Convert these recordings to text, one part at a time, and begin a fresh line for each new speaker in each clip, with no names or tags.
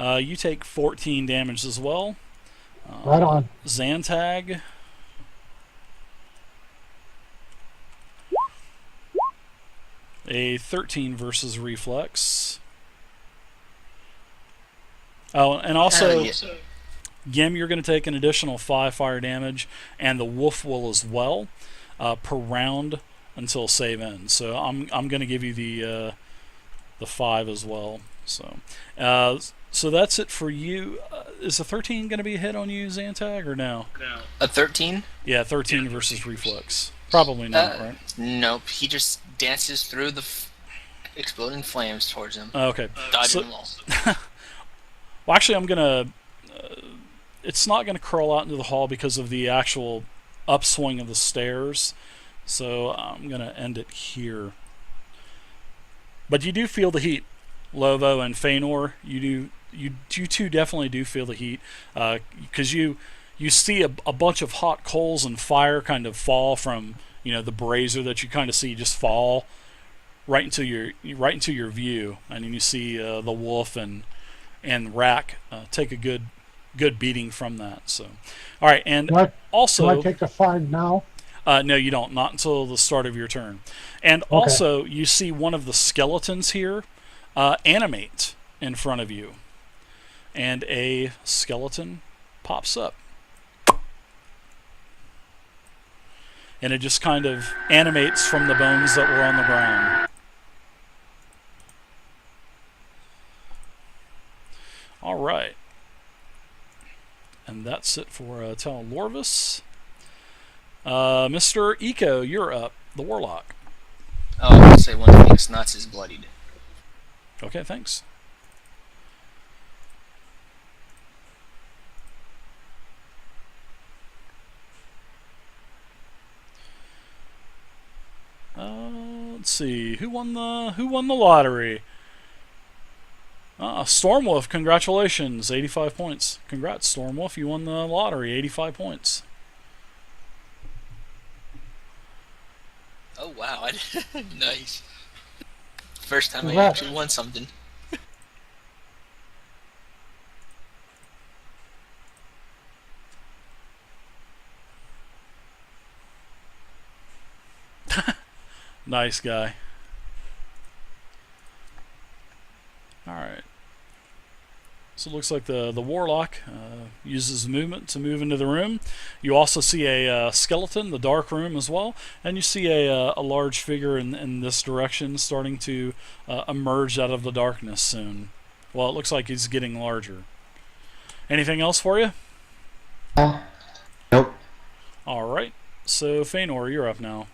You take 14 damage as well.
Right on.
Zantag. A 13 versus reflex. Oh, and also,
Yes.
Gim, you're going to take an additional 5 fire damage, and the wolf will as well, per round until save ends. So I'm going to give you the 5 as well. So that's it for you. Is the 13 going to be a hit on you, Zantag, or no?
A 13?
Yeah, 13 versus reflex. Probably not, right?
Nope. He just dances through the exploding flames towards him,
Okay.
dodging them all.
Well, actually, I'm gonna. It's not gonna curl out into the hall because of the actual upswing of the stairs. So I'm gonna end it here. But you do feel the heat, Lovo and Feanor. You two definitely do feel the heat, because you see a bunch of hot coals and fire kind of fall from the brazier that you kind of see just fall right into your view, and then you see the wolf and Rack take a good beating from that. So, all right, and
Do I
also
take the 5 now?
no, you don't. Not until the start of your turn. And
Okay.
also, you see one of the skeletons here animate in front of you, and a skeleton pops up, and it just kind of animates from the bones that were on the ground. All right. And that's it for Tal Lorvis. Mr. Eco, you're up. The Warlock.
Oh, I will say one thing, Snots is bloodied.
Okay, thanks. Let's see. Who won the lottery? Stormwulf, congratulations, 85 points. Congrats, Stormwolf, you won the lottery, 85 points.
Oh wow, nice. First time I
Congrats.
actually won something.
Nice guy. Alright. So it looks like the Warlock uses movement to move into the room. You also see a skeleton, the dark room as well, and you see a large figure in this direction starting to emerge out of the darkness soon. Well, it looks like he's getting larger. Anything else for you?
Nope.
Alright. So, Feanor, you're up now.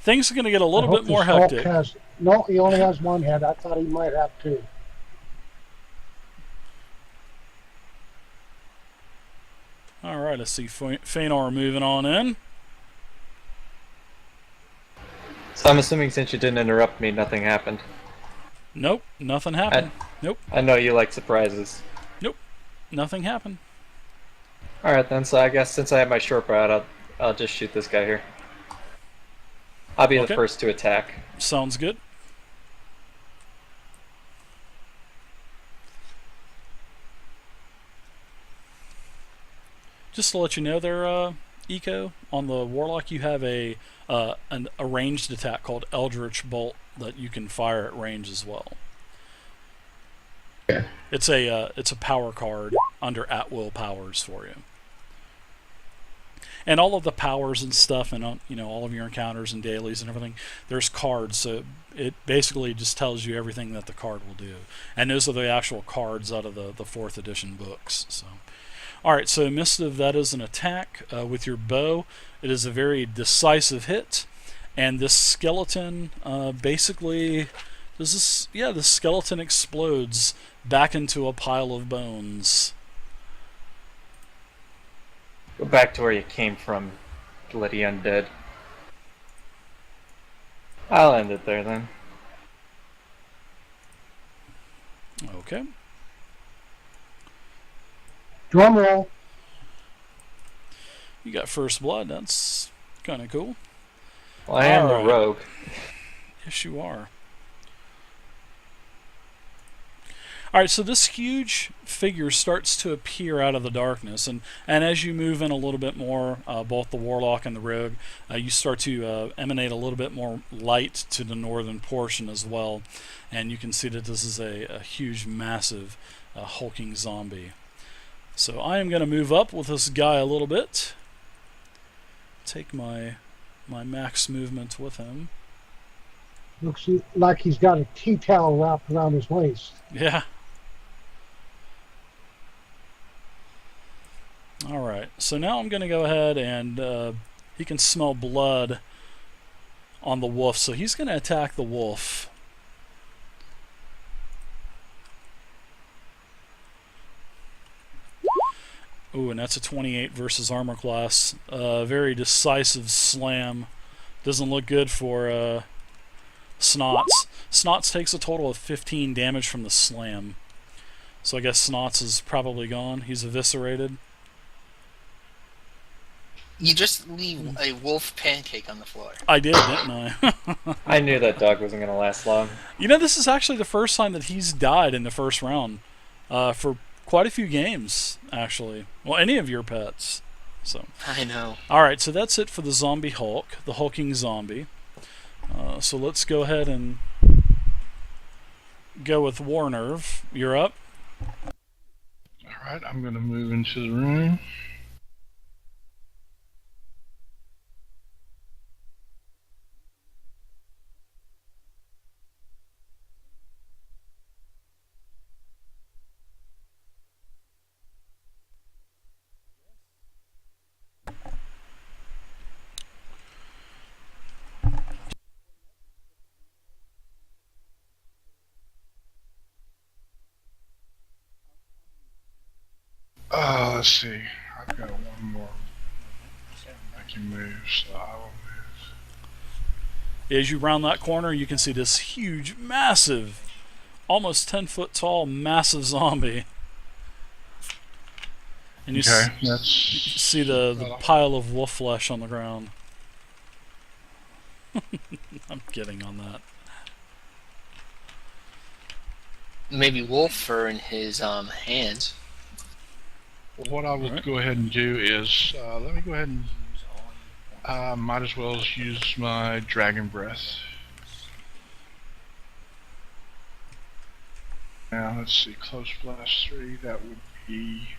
Things are going to get a little bit more hectic.
No, he only has one head. I thought he might have 2.
Alright, I see Feanor moving on in.
So I'm assuming since you didn't interrupt me, nothing happened.
Nope, nothing happened. Nope,
I know you like surprises.
nothing happened.
Alright then, so I guess since I have my short bow out, I'll just shoot this guy here. I'll be
Okay.
the first to attack.
Sounds good. Just to let you know there, Eco, on the Warlock you have a ranged attack called Eldritch Bolt that you can fire at range as well.
Okay.
It's a power card under at-will powers for you. And all of the powers and stuff, and all of your encounters and dailies and everything, there's cards. So it basically just tells you everything that the card will do. And those are the actual cards out of the 4th edition books. So, all right. So Mistiv, that is an attack with your bow. It is a very decisive hit, and this skeleton basically this skeleton explodes back into a pile of bones.
Go back to where you came from, bloody undead. I'll end it there then.
Okay.
Drum roll.
You got first blood. That's kind of cool.
Well, I am the
Alright.
rogue.
Yes, you are. Alright, so this huge figure starts to appear out of the darkness, and as you move in a little bit more, both the Warlock and the Rogue, you start to emanate a little bit more light to the northern portion as well, and you can see that this is a huge, massive, hulking zombie. So I am going to move up with this guy a little bit, take my max movement with him.
Looks like he's got a tea towel wrapped around his waist.
Yeah. Alright, so now I'm going to go ahead and he can smell blood on the wolf, so he's going to attack the wolf. Ooh, and that's a 28 versus armor class. Very decisive slam. Doesn't look good for Snots. Snots takes a total of 15 damage from the slam. So I guess Snots is probably gone. He's eviscerated.
You just leave a wolf pancake on the floor.
I did, didn't I?
I knew that dog wasn't going to last long.
You know, this is actually the first time that he's died in the first round for quite a few games, actually. Well, any of your pets. So.
I know.
Alright, so that's it for the zombie Hulk, the hulking zombie. So let's go ahead and go with Warnerve. You're up.
Alright, I'm going to move into the room. Let's see. I've got one more I can move, so I will move.
As you round that corner, you can see this huge, massive, almost 10-foot tall, massive zombie. And you
Okay,
you
that's...
see the pile of wolf flesh on the ground. I'm kidding on that.
Maybe wolf fur in his hands.
What I will go ahead and do is, let me go ahead and might as well use my dragon breath. Now let's see, close blast 3, that would be...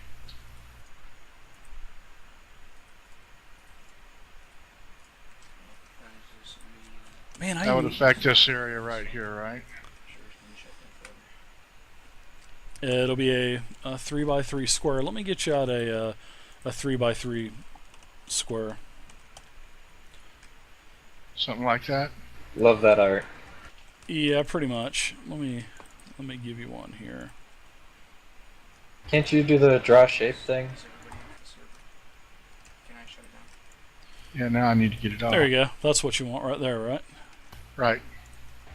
Man,
that would affect this area right here, right?
It'll be a 3x3 square. Let me get you out a 3x3 square.
Something like that?
Love that art.
Yeah, pretty much. Let me give you one here.
Can't you do the draw shape thing?
Yeah, now I need to get it off.
There you go. That's what you want right there, right?
Right.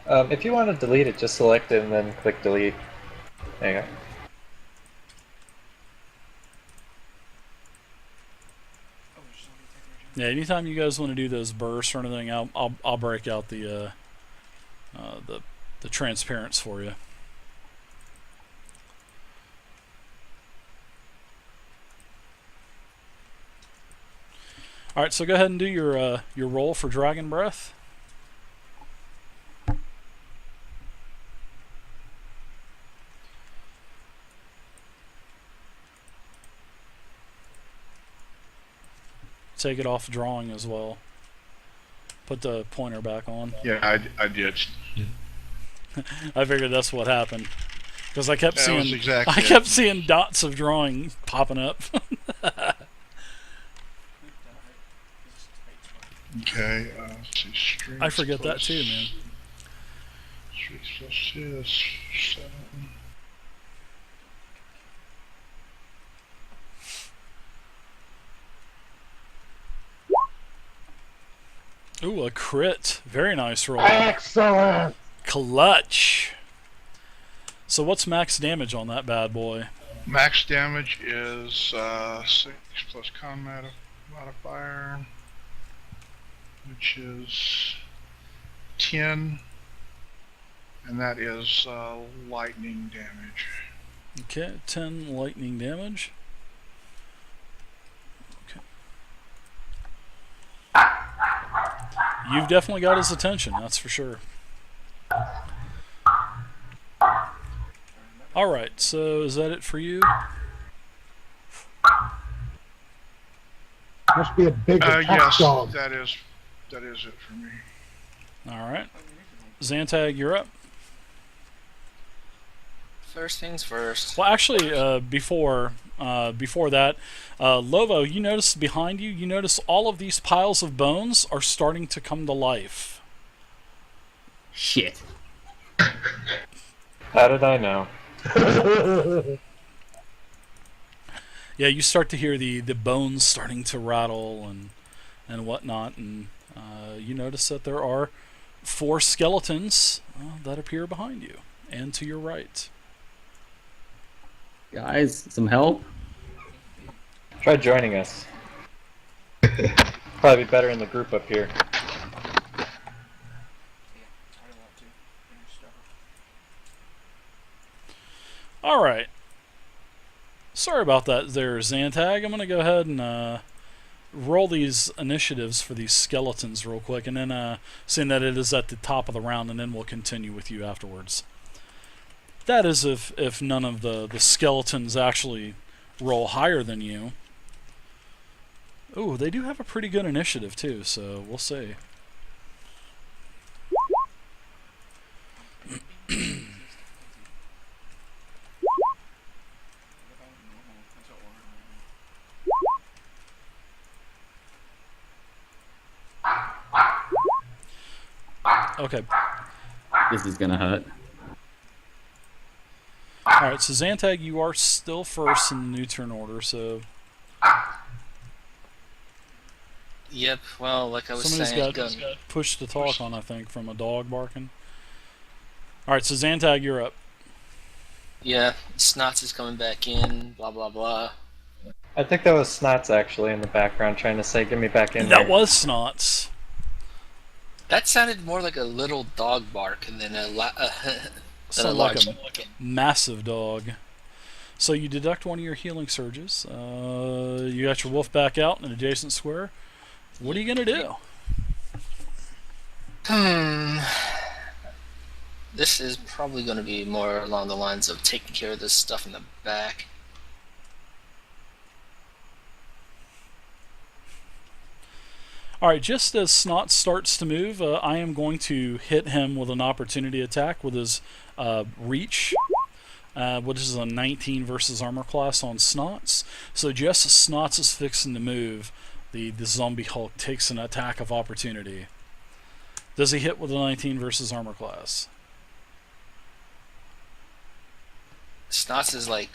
If you want to delete it, just select it and then click delete. There you go.
Yeah. Anytime you guys want to do those bursts or anything, I'll break out the transparents for you. All right. So go ahead and do your roll for Dragon Breath. Take it off drawing as well. Put the pointer back on.
Yeah, I did.
I figured that's what happened because I kept
That was
seeing
exactly
I
it.
kept seeing dots of drawing popping up.
Okay, let's see, strength
I forget that
plus-
too, man.
Strength plus 2, that's 7.
Ooh, a crit. Very nice roll.
Excellent.
Clutch. So what's max damage on that bad boy?
Max damage is 6 plus con modifier. which is 10, and that is lightning damage.
Okay, 10 lightning damage. Okay. You've definitely got his attention, that's for sure. Alright, so is that it for you?
Must be a big attack
Yes,
dog.
that is it for me.
Alright. Zantag, you're up.
First things first.
Well, actually, before that, Lovo, you notice behind you, all of these piles of bones are starting to come to life.
Shit.
How did I know?
Yeah, you start to hear the bones starting to rattle and whatnot, and you notice that there are 4 skeletons that appear behind you and to your right.
Guys, some help?
Try joining us. Probably be better in the group up here.
Alright. Sorry about that there, Zantag. I'm going to go ahead and roll these initiatives for these skeletons real quick, and then seeing that it is at the top of the round, and then we'll continue with you afterwards. That is if none of the skeletons actually roll higher than you. Ooh, they do have a pretty good initiative too, so we'll see. Okay.
This is gonna hurt.
Alright, so Zantag, you are still first in the new turn order, so...
Yep, well, like I was
Somebody's
saying,
got push to talk on, I think, from a dog barking. Alright, so Zantag, you're up.
yeah, Snots is coming back in, blah blah blah.
I think that was Snots actually in the background trying to say, get me back in
That
there.
was Snots.
That sounded more like a little dog bark than a
Sounded like
large.
a massive dog. So you deduct one of your healing surges. You got your wolf back out in an adjacent square. What are you going to do?
This is probably going to be more along the lines of taking care of this stuff in the back.
Alright, just as Snot starts to move, I am going to hit him with an opportunity attack with his reach, which is a 19 versus armor class on Snots. So just as Snots is fixing to move, the zombie Hulk takes an attack of opportunity. Does he hit with a 19 versus armor class?
Snots is like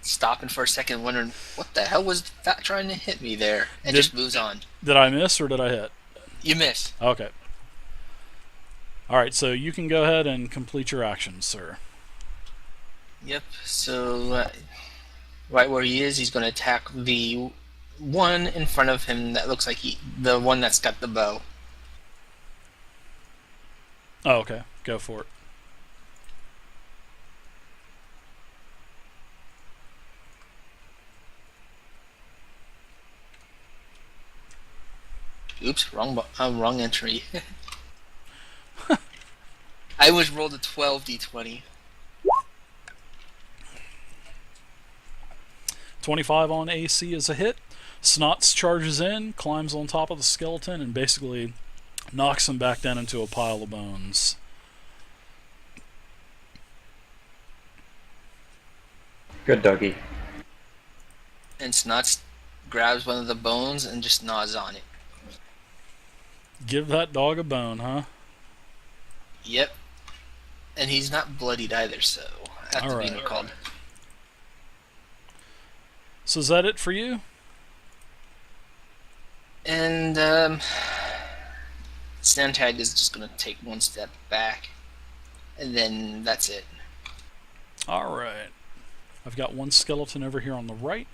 stopping for a second, wondering what the hell was that trying to hit me there, and just moves on.
Did I miss or did I hit?
You miss.
Okay. Alright, so you can go ahead and complete your actions, sir.
Yep. So right where he is, he's going to attack the one in front of him that looks like the one that's got the bow.
Oh, okay. Go for it.
Oops, wrong entry. I was rolled a 12 d20.
25 on AC is a hit. Snots charges in, climbs on top of the skeleton, and basically knocks him back down into a pile of bones.
Good doggy.
And Snots grabs one of the bones and just gnaws on it.
Give that dog a bone, huh?
Yep. And he's not bloodied either, so after being recalled.
So is that it for you?
And Sandtag is just gonna take one step back, and then that's it.
Alright. I've got one skeleton over here on the right.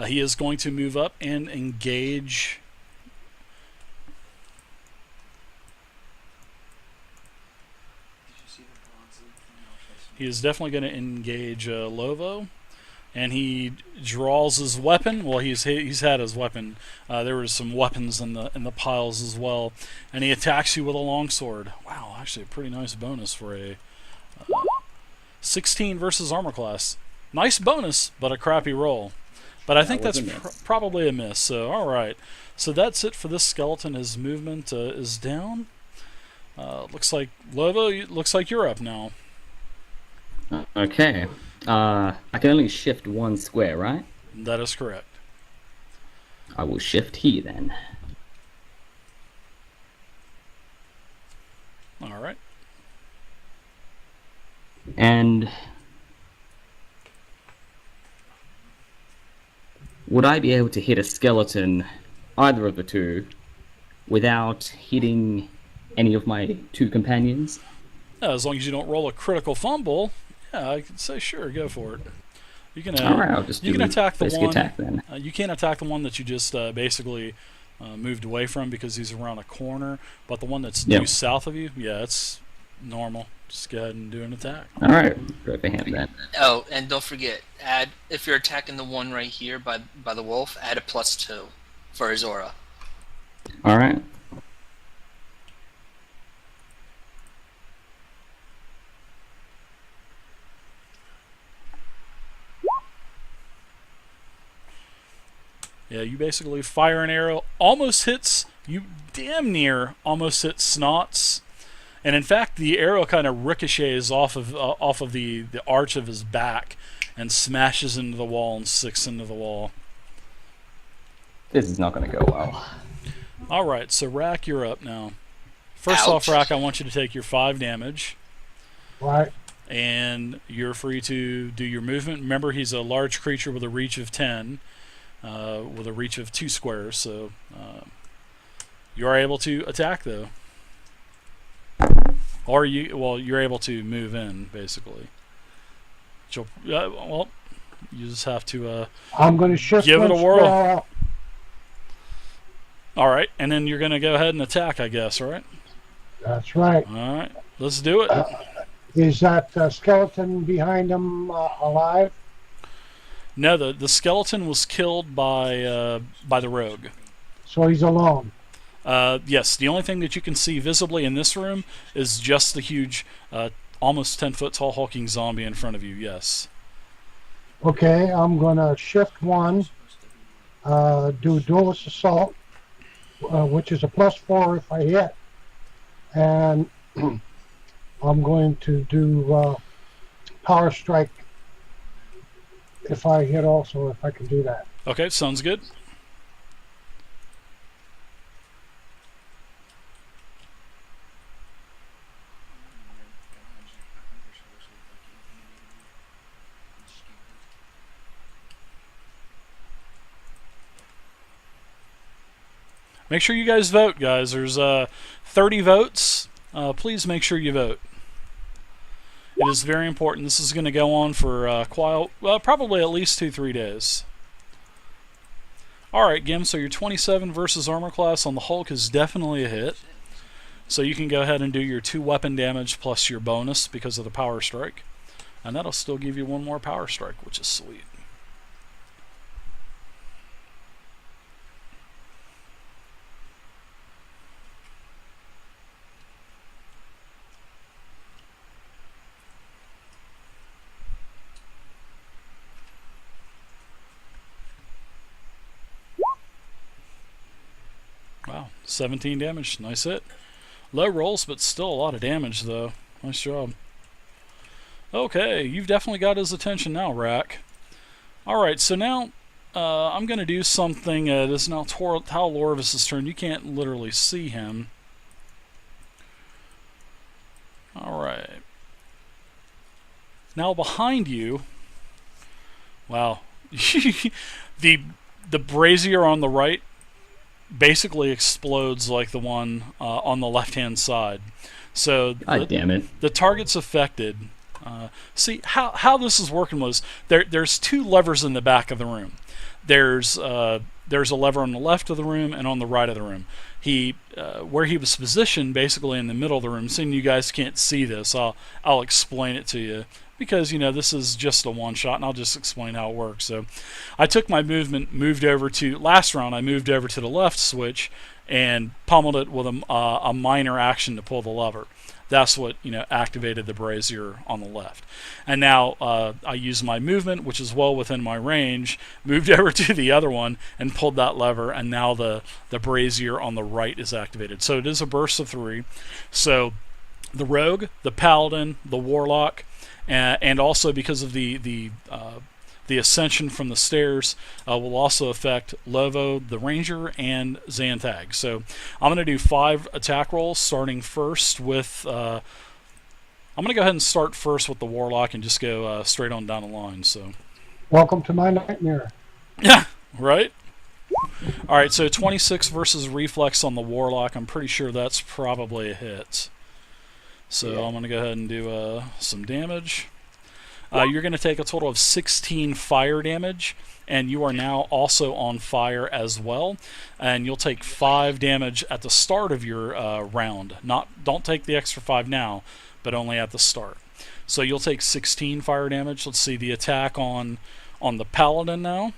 He is going to move up and engage He is definitely going to engage Lovo, and he draws his weapon. Well, he's had his weapon. There were some weapons in the piles as well, and he attacks you with a longsword. Wow, actually a pretty nice bonus for a 16 versus armor class. Nice bonus, but a crappy roll. But I think that's probably a miss. So all right, so that's it for this skeleton. His movement is down. Looks like Lovo. Looks like you're up now.
Okay. I can only shift one square, right?
That is correct.
I will shift here then.
All right.
And would I be able to hit a skeleton, either of the two, without hitting any of my two companions?
As long as you don't roll a critical fumble, yeah, I could say sure, go for it. You can.
All right, I'll just
you can attack the one.
Attack, then.
You can't attack the one that you just basically moved away from because he's around a corner. But the one that's due south of you, yeah, it's normal. Just go ahead and do an attack.
All right, go for him then.
Oh, and don't forget, add if you're attacking the one right here by the wolf, add a +2 for his aura.
All right.
Yeah, you basically fire an arrow, almost hits, you damn near almost hit Snots. And in fact, the arrow kind of ricochets off of the arch of his back and smashes into the wall and sticks into the wall.
This is not going to go well.
All right, so Rack, you're up now. First off, Rack, I want you to take your 5 damage.
Right.
And you're free to do your movement. Remember, he's a large creature with a reach of 10. With a reach of 2 squares, so you are able to attack though, or you're able to move in basically. Well, you just have to.
I'm going to shift.
Give it a whirl. All right, and then you're going to go ahead and attack, I guess, right?
That's right.
All right, let's do it.
Is that skeleton behind him alive?
No, the skeleton was killed by the rogue.
So he's alone.
Yes, the only thing that you can see visibly in this room is just the huge, almost 10-foot tall hulking zombie in front of you. Yes.
Okay, I'm gonna shift 1, do duelist assault, which is a +4 if I hit, and I'm going to do power strike. If I hit also, if I can do that.
Okay, sounds good. Make sure you guys vote, guys. There's 30 votes. Please make sure you vote. It is very important. This is going to go on for probably at least 2-3 days. Alright, Gim, so your 27 versus armor class on the Hulk is definitely a hit. So you can go ahead and do your 2 weapon damage plus your bonus because of the power strike. And that'll still give you 1 more power strike, which is sweet. Wow, 17 damage. Nice hit. Low rolls, but still a lot of damage, though. Nice job. Okay, you've definitely got his attention now, Rack. Alright, so now I'm going to do something. This is now Tal Lorvis' turn. You can't literally see him. Alright. Now behind you... Wow. the brazier on the right basically explodes like the one on the left-hand side. So
damn it.
The target's affected. See, how this is working was there's 2 levers in the back of the room. There's there's a lever on the left of the room and on the right of the room. He, where he was positioned, basically in the middle of the room. Seeing you guys can't see this, I'll explain it to you because this is just a one shot, and I'll just explain how it works. So, I took my movement, moved over to last round. I moved over to the left switch and pummeled it with a minor action to pull the lever. That's what activated the brazier on the left. And now I used my movement, which is well within my range, moved over to the other one and pulled that lever, and now the brazier on the right is activated. So it is a burst of 3. So the rogue, the paladin, the warlock, and also because of the ascension from the stairs will also affect Lovo, the ranger, and Xantag. So I'm going to do 5 attack rolls, starting first with... I'm going to go ahead and start first with the warlock and just go straight on down the line. So,
Welcome to my nightmare.
yeah, right? Alright, so 26 versus reflex on the warlock. I'm pretty sure that's probably a hit. So I'm going to go ahead and do some damage. You're going to take a total of 16 fire damage, and you are now also on fire as well. And you'll take 5 damage at the start of your round. Don't take the extra 5 now, but only at the start. So you'll take 16 fire damage. Let's see the attack on the paladin now.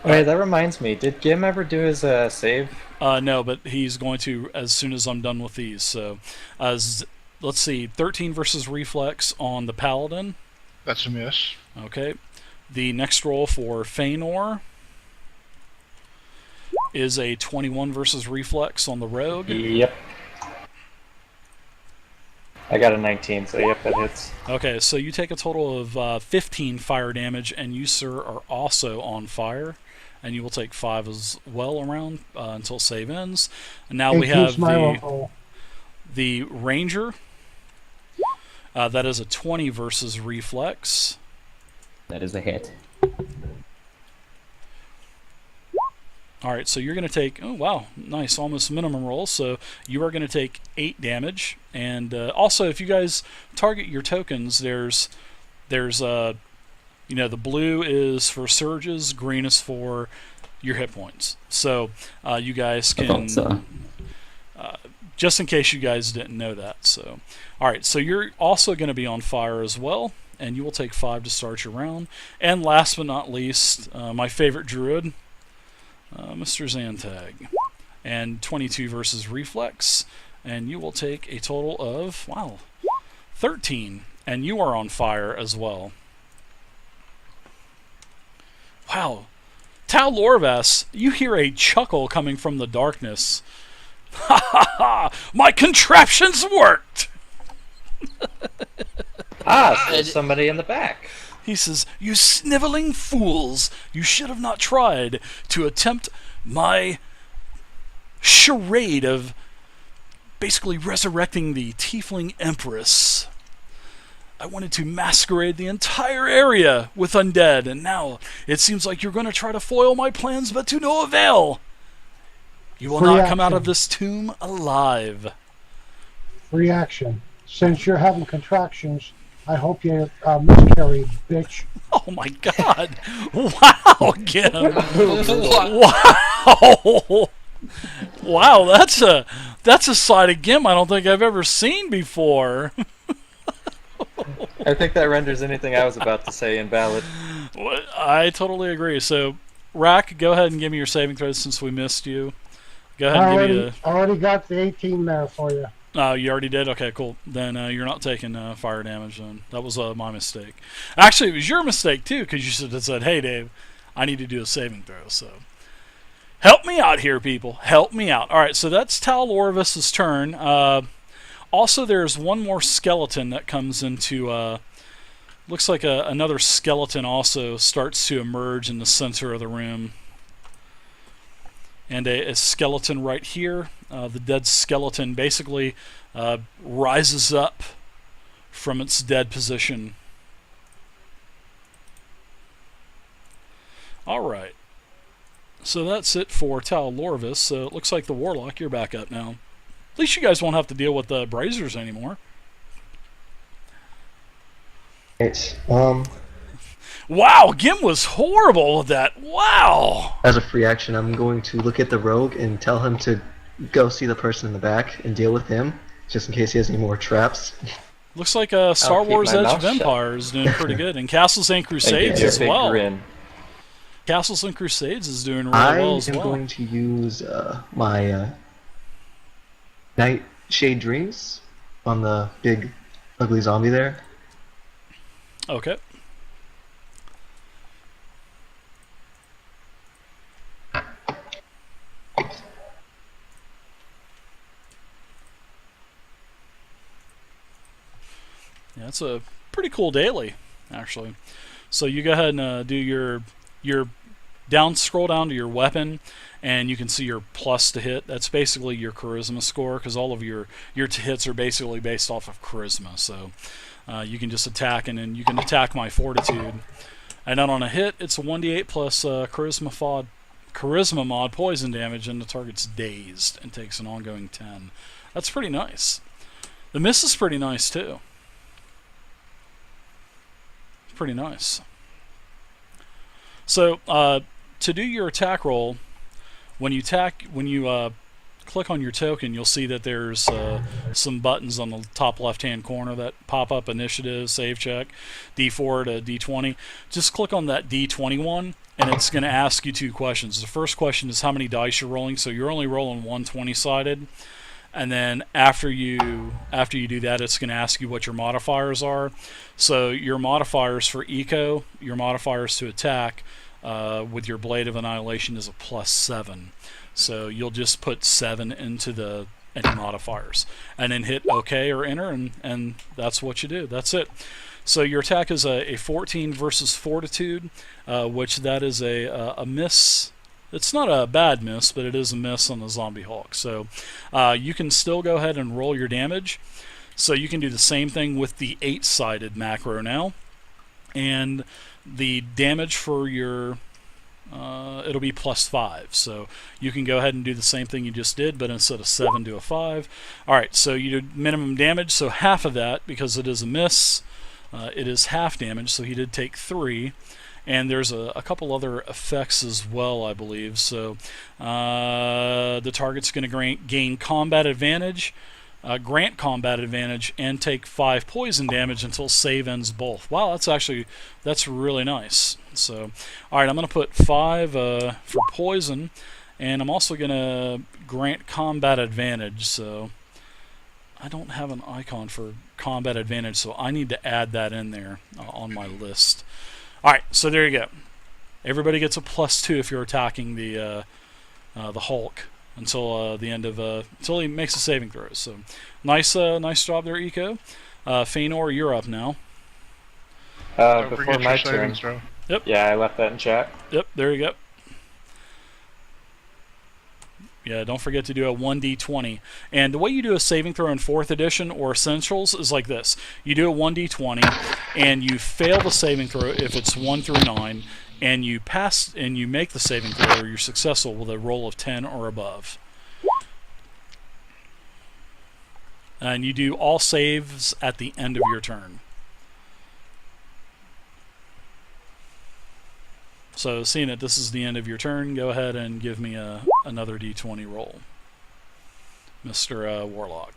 Wait, that reminds me. Did Gim ever do his save?
No, but he's going to as soon as I'm done with these. So, let's see, 13 versus reflex on the paladin.
That's a miss.
Okay. The next roll for Feanor is a 21 versus reflex on the rogue.
Yep. I got a 19, so yep, that hits.
Okay, so you take a total of 15 fire damage, and you, sir, are also on fire. And you will take 5 as well around until save ends. And now we have the ranger. That is a 20 versus reflex.
That is a hit.
Alright, so you're going to take... Oh, wow. Nice. Almost minimum roll. So you are going to take 8 damage. And also, if you guys target your tokens, there's the blue is for surges, green is for your hit points. So you guys can... just in case you guys didn't know that. So, alright, so you're also going to be on fire as well, and you will take 5 to start your round. And last but not least, my favorite druid, Mr. Xantag. And 22 versus reflex, and you will take a total of, 13. And you are on fire as well. Wow. Tal Lorvas, you hear a chuckle coming from the darkness. Ha ha ha! My contraptions worked!
So there's somebody in the back.
He says, "You sniveling fools! You should have not tried to attempt my charade of basically resurrecting the Tiefling Empress. I wanted to masquerade the entire area with undead, and now it seems like you're going to try to foil my plans, but to no avail. You will not come out of this tomb alive."
Reaction. Since you're having contractions, I hope you miscarry, bitch.
Oh my god. Wow, Gim. Wow. Wow, that's a side of Gim I don't think I've ever seen before.
I think that renders anything I was about to say invalid.
I totally agree. So, Rack, go ahead and give me your saving throws since we missed you. Go ahead and give me
I already got the 18 there for you.
Oh, you already did? Okay, cool. Then you're not taking fire damage then. That was my mistake. Actually, it was your mistake too, because you should have said, "Hey, Dave, I need to do a saving throw." So, help me out here, people. Help me out. All right, so that's Tal Lorvas' turn. Also, there's one more skeleton that comes into... looks like another skeleton also starts to emerge in the center of the room. And a skeleton right here. The dead skeleton basically rises up from its dead position. Alright. So that's it for Tal Lorvas. So it looks like the Warlock, you're back up now. At least you guys won't have to deal with the Braziers anymore.
Right.
Wow, Gim was horrible with that. Wow.
As a free action, I'm going to look at the rogue and tell him to go see the person in the back and deal with him, just in case he has any more traps.
Looks like Star
keep
Wars
my
Edge
mouth
of
shut.
Empire is doing pretty good, and Castles and Crusades
Your
as
big
well.
grin.
Castles and Crusades is doing really
I
well
am
as well.
going to use my Nightshade Dreams on the big ugly zombie there.
Okay. Yeah, it's a pretty cool daily, actually. So you go ahead and do your scroll down to your weapon, and you can see your plus to hit. That's basically your charisma score, because all of your hits are basically based off of charisma. So you can just attack, and then you can attack my fortitude. And then on a hit, it's a 1d8 plus charisma mod poison damage, and the target's dazed and takes an ongoing 10. That's pretty nice. The miss is pretty nice too. Pretty nice. So to do your attack roll, when you click on your token, you'll see that there's some buttons on the top left-hand corner that pop up: initiative, save check, D4 to D20. Just click on that D20 one, and it's going to ask you two questions. The first question is how many dice you're rolling. So you're only rolling 1 20-sided. And then after you do that, it's going to ask you what your modifiers are. So your modifiers for eco, your modifiers to attack with your Blade of Annihilation is a +7. So you'll just put 7 into any modifiers, and then hit OK or Enter, and that's what you do. That's it. So your attack is a 14 versus Fortitude, which that is a miss. It's not a bad miss, but it is a miss on the Zombie Hulk. So you can still go ahead and roll your damage. So you can do the same thing with the 8-sided macro now. And the damage for your... it'll be +5. So you can go ahead and do the same thing you just did, but instead of 7, do a 5. Alright, so you did minimum damage, so half of that, because it is a miss, it is half damage, so he did take 3. And there's a couple other effects as well, I believe. So the target's going to gain combat advantage, grant combat advantage, and take 5 poison damage until save ends both. Wow, that's really nice. So, all right, I'm going to put 5 for poison, and I'm also going to grant combat advantage. So I don't have an icon for combat advantage, so I need to add that in there on my list. Alright, so there you go. Everybody gets a +2 if you're attacking the Hulk until the end of until he makes a saving throw. So nice job there, Eco. Feanor, you're up now.
Before my turn.
Throw.
Yep.
Yeah, I left that in chat.
Yep, there you go. Yeah, don't forget to do a 1d20. And the way you do a saving throw in 4th edition or Essentials is like this. You do a 1d20, and you fail the saving throw if it's 1 through 9, and you pass and you make the saving throw, or you're successful with a roll of 10 or above. And you do all saves at the end of your turn. So seeing that this is the end of your turn, go ahead and give me another d20 roll, Mr. Warlock.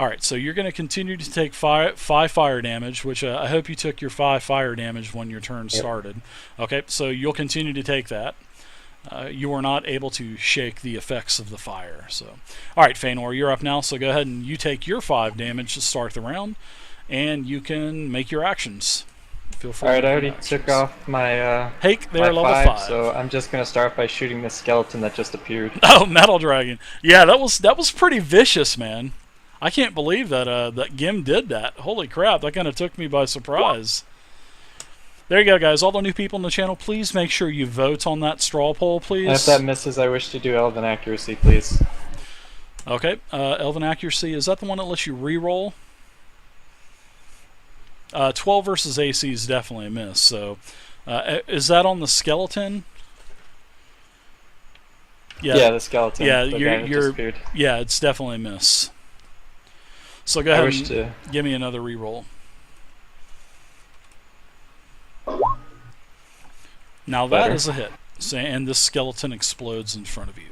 Alright, so you're going to continue to take 5 fire damage, which I hope you took your 5 fire damage when your turn started. Okay, so you'll continue to take that. You are not able to shake the effects of the fire. So, alright, Feanor, you're up now, so go ahead and you take your 5 damage to start the round, and you can make your actions. Feel free.
Alright,
to
I
make
already
your actions.
took off my
Hake, they're
my
level 5.
so I'm just gonna start by shooting the skeleton that just appeared.
Oh, Metal Dragon. Yeah, that was pretty vicious, man. I can't believe that that Gim did that. Holy crap, that kind of took me by surprise. There you go, guys. All the new people on the channel, please make sure you vote on that straw poll, please.
And if that misses, I wish to do Elven Accuracy, please.
Okay, Elven Accuracy, is that the one that lets you re-roll? 12 versus AC is definitely a miss. So, is that on the skeleton?
Yeah, the skeleton.
Yeah,
the guy that disappeared.
yeah, it's definitely a miss. So go ahead and give me another re-roll. Now that
Better.
is a hit. So, and this skeleton explodes in front of you.